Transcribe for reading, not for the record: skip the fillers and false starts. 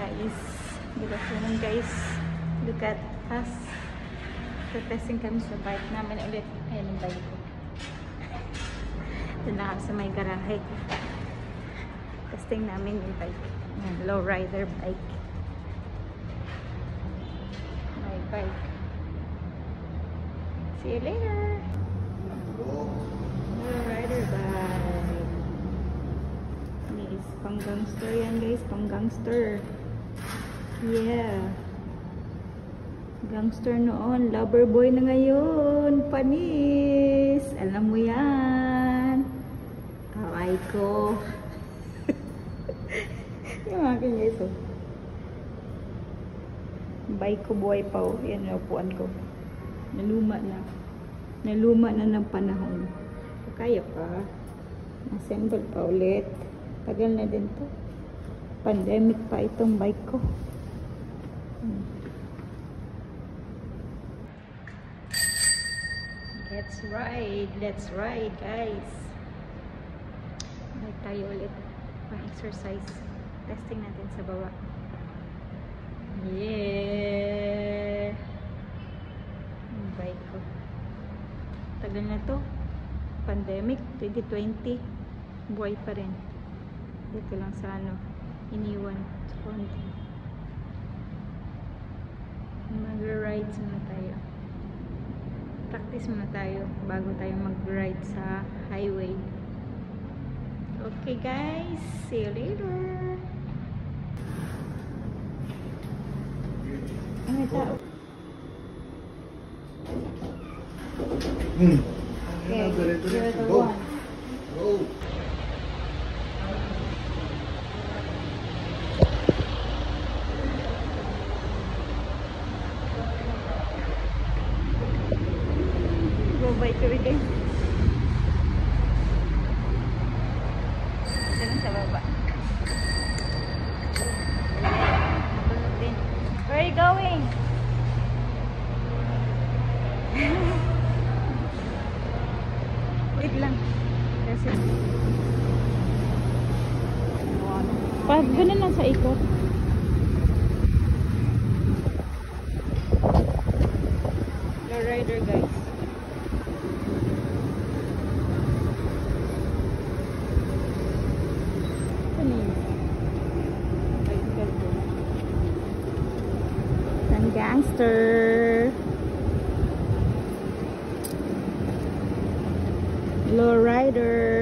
guys. Good afternoon guys. Look at us. Testing kami sa bike namin ulit. Ayan ang bike ko. Doon na kami sa may garahe. Testing namin yung bike. Ayan, low rider bike. My bike. See you later. Low rider bike. Ini is pang gangster yan guys. Pang gangster. Yeah. Gangster noon, lover boy na ngayon. Panis. Alam mo yan. Away ko. Yung akin guys, oh. Bike ko buhay pa, oh. Yan yung upuan ko. Naluma na. Naluma na ng panahon. Kaya pa. Assemble pa ulit. Tagal na din to. Pandemic pa itong bike ko. Let's ride guys. Bike tayo ulit pang exercise. Testing natin sa baba. Yeah, bike ko. Tagal na to. Pandemic 2020. Buhay pa rin. Dito lang sa ano, iniwan sa konti. Mag-rides muna tayo. Practice muna tayo bago tayo mag-ride sa highway. Okay guys, see you later. Ano tao? Okay, you're the one. Go. Bike ko again. Diyan sa baba. Where are you going? Wait lang. Kasi pag ganun lang sa ikot. The rider guys. Gangster. Low rider.